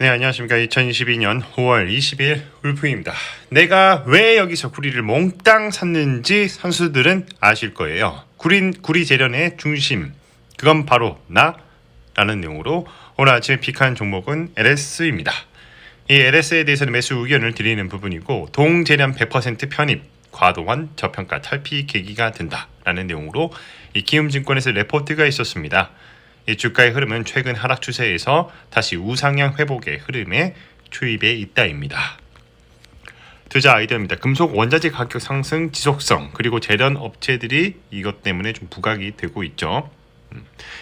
네, 안녕하십니까. 2022년 5월 20일 울프입니다. 내가 왜 여기서 구리를 몽땅 샀는지 선수들은 아실 거예요. 구리 재련의 중심, 그건 바로 라는 내용으로 오늘 아침에 픽한 종목은 LS입니다. 이 LS에 대해서는 매수 의견을 드리는 부분이고, 동재련 100% 편입, 과도한 저평가 탈피 계기가 된다라는 내용으로 이 기움증권에서 레포트가 있었습니다. 이 주가의 흐름은 최근 하락 추세에서 다시 우상향 회복의 흐름에 초입에 있다입니다. 투자 아이디어입니다. 금속 원자재 가격 상승 지속성, 그리고 재련 업체들이 이것 때문에 좀 부각이 되고 있죠.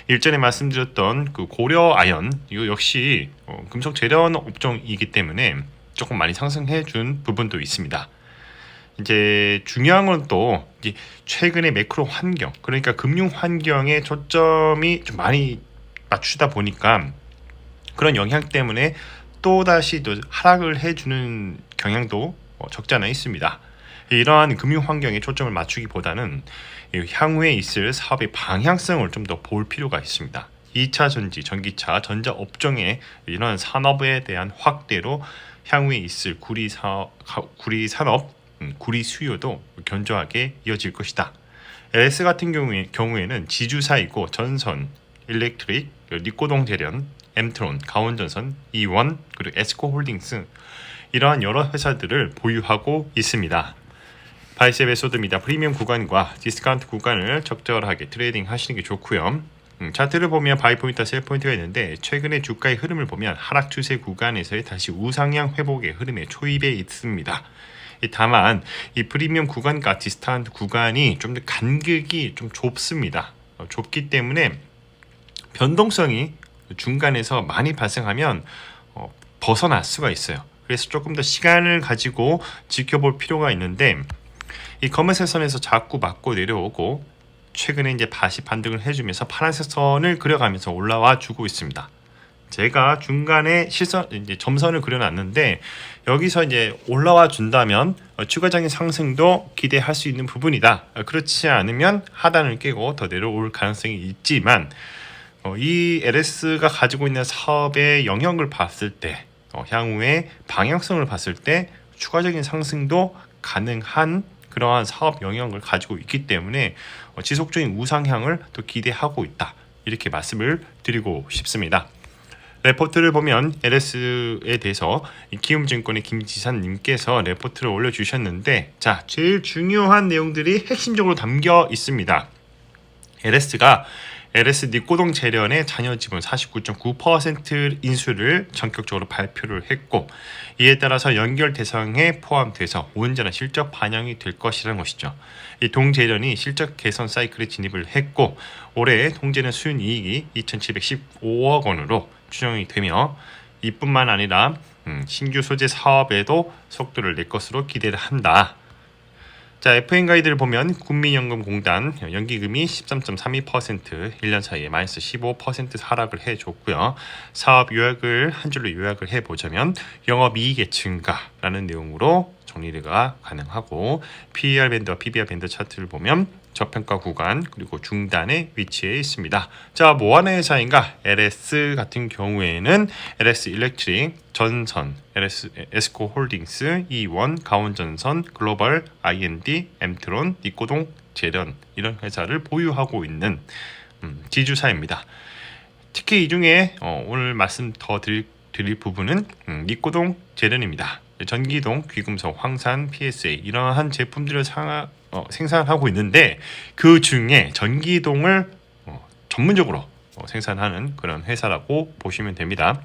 일전에 말씀드렸던 그 고려 아연, 이거 역시 금속 재련 업종이기 때문에 조금 많이 상승해 준 부분도 있습니다. 이제 중요한 건 또 최근의 매크로 환경, 그러니까 금융 환경에 초점이 좀 많이 맞추다 보니까 그런 영향 때문에 또다시 또 하락을 해주는 경향도 적지 않아 있습니다. 이러한 금융 환경에 초점을 맞추기보다는 향후에 있을 사업의 방향성을 좀 더 볼 필요가 있습니다. 2차 전지, 전기차, 전자 업종의 이런 산업에 대한 확대로 향후에 있을 구리 산업, 구리 수요도 견조하게 이어질 것이다. LS 같은 경우에는 지주사이고 전선, 일렉트릭, 니코동 재련, 엠트론, 가온전선, 이원, 그리고 에스코홀딩스, 이러한 여러 회사들을 보유하고 있습니다. 바이세 메소드입니다. 프리미엄 구간과 디스카운트 구간을 적절하게 트레이딩 하시는 게 좋고요. 차트를 보면 바이포인트와 셀포인트가 있는데, 최근의 주가의 흐름을 보면 하락 추세 구간에서의 다시 우상향 회복의 흐름에 초입에 있습니다. 다만 이 프리미엄 구간과 디스카운트 구간이 좀 더 간극이 좀 좁습니다. 좁기 때문에 변동성이 중간에서 많이 발생하면 벗어날 수가 있어요. 그래서 조금 더 시간을 가지고 지켜볼 필요가 있는데, 이 검은색 선에서 자꾸 맞고 내려오고, 최근에 이제 다시 반등을 해주면서 파란색 선을 그려가면서 올라와 주고 있습니다. 제가 중간에 이제 점선을 그려놨는데, 여기서 이제 올라와 준다면 추가적인 상승도 기대할 수 있는 부분이다. 그렇지 않으면 하단을 깨고 더 내려올 가능성이 있지만, 이 LS가 가지고 있는 사업의 영역을 봤을 때, 향후의 방향성을 봤을 때 추가적인 상승도 가능한 그러한 사업 영역을 가지고 있기 때문에 지속적인 우상향을 또 기대하고 있다, 이렇게 말씀을 드리고 싶습니다. 레포트를 보면 LS에 대해서 기움증권의 김지산님께서 레포트를 올려주셨는데, 자, 제일 중요한 내용들이 핵심적으로 담겨 있습니다. LS가 LS 니코동 재련의 잔여 지분 49.9% 인수를 전격적으로 발표를 했고, 이에 따라서 연결 대상에 포함돼서 온전한 실적 반영이 될 것이라는 것이죠. 이 동재련이 실적 개선 사이클에 진입을 했고, 올해 동재련 순이익이 2,715억 원으로 추정이 되며, 이뿐만 아니라 신규 소재 사업에도 속도를 낼 것으로 기대를 한다. 자, FN 가이드를 보면 국민연금공단 연기금이 13.32%, 1년 사이에 마이너스 15% 하락을 해줬고요. 사업 요약을 한 줄로 요약을 해보자면 영업이익의 증가라는 내용으로 정리가 가능하고, PER 밴드와 PBR 밴드 차트를 보면 저평가 구간 그리고 중단에 위치해 있습니다. 자, 뭐하는 회사인가? LS 같은 경우에는 LS 일렉트릭, 전선, LS 에스코 홀딩스, 이원, 가온전선, 글로벌, I&D, 엠트론, 니코동 재련, 이런 회사를 보유하고 있는 지주사입니다. 특히 이 중에 오늘 말씀 더 드릴 부분은 니코동 재련입니다. 전기동, 귀금속, 황산, PSA, 이러한 제품들을 생산하고 있는데, 그 중에 전기동을 전문적으로 생산하는 그런 회사라고 보시면 됩니다.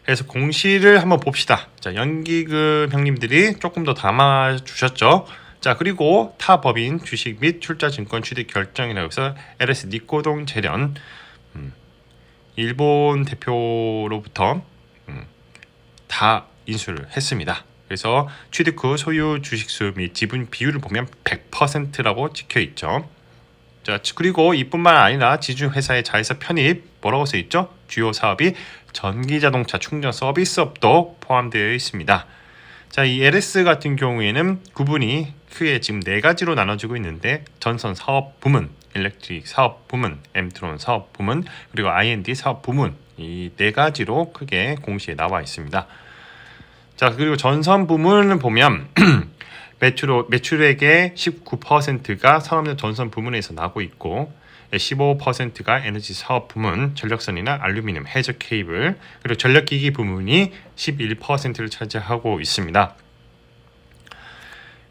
그래서 공시를 한번 봅시다. 자, 연기금 형님들이 조금 더 담아 주셨죠. 자, 그리고 타 법인 주식 및 출자증권 취득 결정이라고 해서 LS 니코동 재련, 일본 대표로부터 다 인수를 했습니다. 그래서 취득 후 소유 주식수 및 지분 비율을 보면 100%라고 찍혀 있죠. 자, 그리고 이뿐만 아니라 지주 회사의 자회사 편입, 뭐라고 써 있죠? 주요 사업이 전기 자동차 충전 서비스업도 포함되어 있습니다. 자, 이 LS 같은 경우에는 구분이 크게 지금 4가지로 나눠지고 있는데, 전선 사업 부문, 일렉트릭 사업 부문, 엠트론 사업 부문, 그리고 I&D 사업 부문, 이 네 가지로 크게 공시에 나와 있습니다. 자, 그리고 전선 부문을 보면 매출액의 19%가 산업용 전선 부문에서 나고 있고 15%가 에너지 사업 부문, 전력선이나 알루미늄, 해저 케이블, 그리고 전력기기 부문이 11%를 차지하고 있습니다.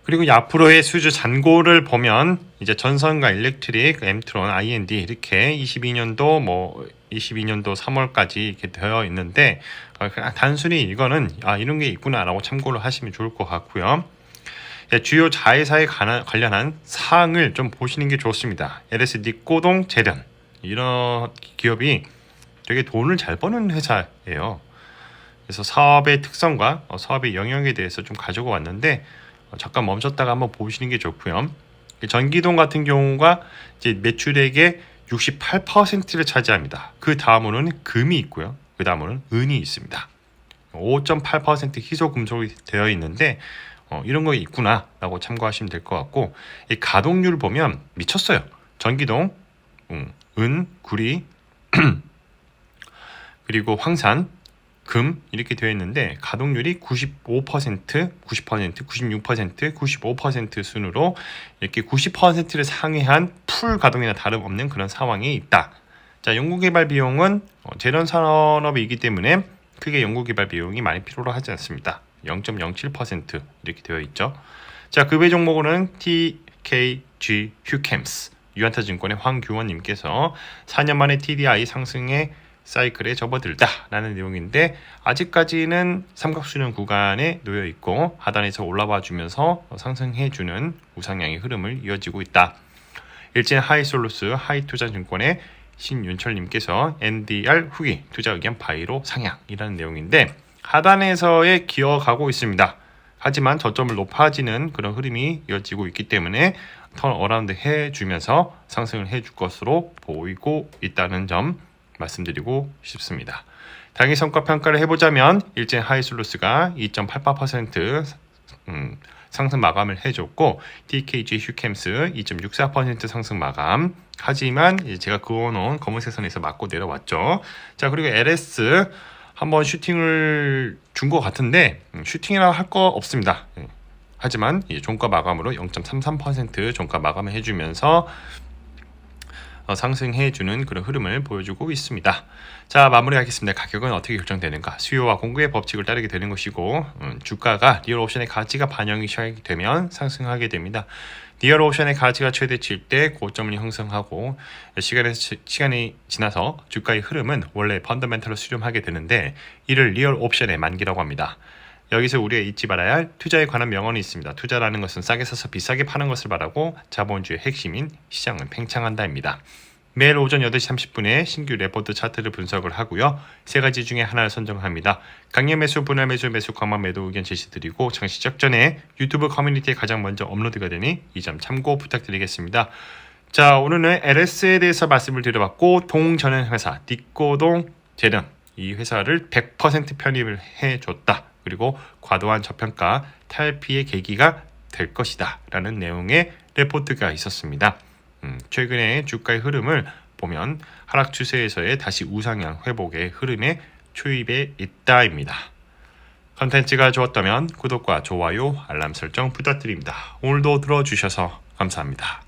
그리고 앞으로의 수주 잔고를 보면 이제 전선과 일렉트릭, 엠트론, I&D 이렇게 22년도 3월까지 이렇게 되어 있는데 그냥 단순히 이거는 이런 게 있구나라고 참고를 하시면 좋을 것 같고요. 주요 자회사에 관련한 사항을 좀 보시는 게 좋습니다. LS 니꼬동 재련 이런 기업이 되게 돈을 잘 버는 회사예요. 그래서 사업의 특성과 사업의 영역에 대해서 좀 가지고 왔는데 잠깐 멈췄다가 한번 보시는 게 좋고요. 전기동 같은 경우가 이제 매출액의 68%를 차지합니다. 그 다음으로는 금이 있고요. 그 다음으로는 은이 있습니다. 5.8% 희소 금속이 되어 있는데 이런 거 있구나 라고 참고하시면 될 것 같고, 이 가동률 보면 미쳤어요. 전기동, 은, 구리 그리고 황산, 금 이렇게 되어 있는데 가동률이 95%, 90%, 96%, 95% 순으로 이렇게 90%를 상회한 풀 가동이나 다름없는 그런 상황이 있다. 자, 연구개발 비용은 재련 산업이기 때문에 크게 연구개발 비용이 많이 필요로 하지 않습니다. 0.07% 이렇게 되어 있죠. 자, 그 외 종목으로는 TKG 휴캠스, 유한타증권의 황규원님께서 4년 만에 TDI 상승에 사이클에 접어들다라는 내용인데, 아직까지는 삼각수렴 구간에 놓여 있고 하단에서 올라와 주면서 상승해주는 우상향의 흐름을 이어지고 있다. 일진 하이솔루스 하이투자증권의 신윤철님께서 NDR 후기 투자 의견 바이로 상향이라는 내용인데, 하단에서의 기어가고 있습니다. 하지만 저점을 높아지는 그런 흐름이 이어지고 있기 때문에 턴어라운드 해주면서 상승을 해줄 것으로 보이고 있다는 점 말씀드리고 싶습니다. 당일 성과 평가를 해보자면 일진 하이솔루스가 2.88% 상승 마감을 해줬고, TKG 휴캠스 2.64% 상승 마감. 하지만 제가 그어놓은 검은색 선에서 맞고 내려왔죠. 자, 그리고 LS 한번 슈팅을 준 것 같은데 슈팅이라 할 거 없습니다. 하지만 종가 마감으로 0.33% 종가 마감을 해주면서 상승해주는 그런 흐름을 보여주고 있습니다. 자, 마무리하겠습니다. 가격은 어떻게 결정되는가? 수요와 공급의 법칙을 따르게 되는 것이고, 주가가 리얼 옵션의 가치가 반영이 시작이 되면 상승하게 됩니다. 리얼 옵션의 가치가 최대치일 때 고점을 형성하고, 시간이 지나서 주가의 흐름은 원래 펀더멘털로 수렴하게 되는데, 이를 리얼 옵션의 만기라고 합니다. 여기서 우리가 잊지 말아야 할 투자에 관한 명언이 있습니다. 투자라는 것은 싸게 사서 비싸게 파는 것을 말하고, 자본주의 핵심인 시장은 팽창한다입니다. 매일 오전 8시 30분에 신규 레포트 차트를 분석을 하고요. 세 가지 중에 하나를 선정합니다. 강연 매수, 분할 매수, 매수 강만 매도 의견 제시드리고, 장시 적전에 유튜브 커뮤니티에 가장 먼저 업로드가 되니 이 점 참고 부탁드리겠습니다. 자, 오늘은 LS에 대해서 말씀을 드려봤고, 동전현 회사 니꼬동 재련 이 회사를 100% 편입을 해줬다. 그리고 과도한 저평가 탈피의 계기가 될 것이다 라는 내용의 레포트가 있었습니다. 최근에 주가의 흐름을 보면 하락 추세에서의 다시 우상향 회복의 흐름에 초입에 있다입니다. 컨텐츠가 좋았다면 구독과 좋아요, 알람 설정 부탁드립니다. 오늘도 들어주셔서 감사합니다.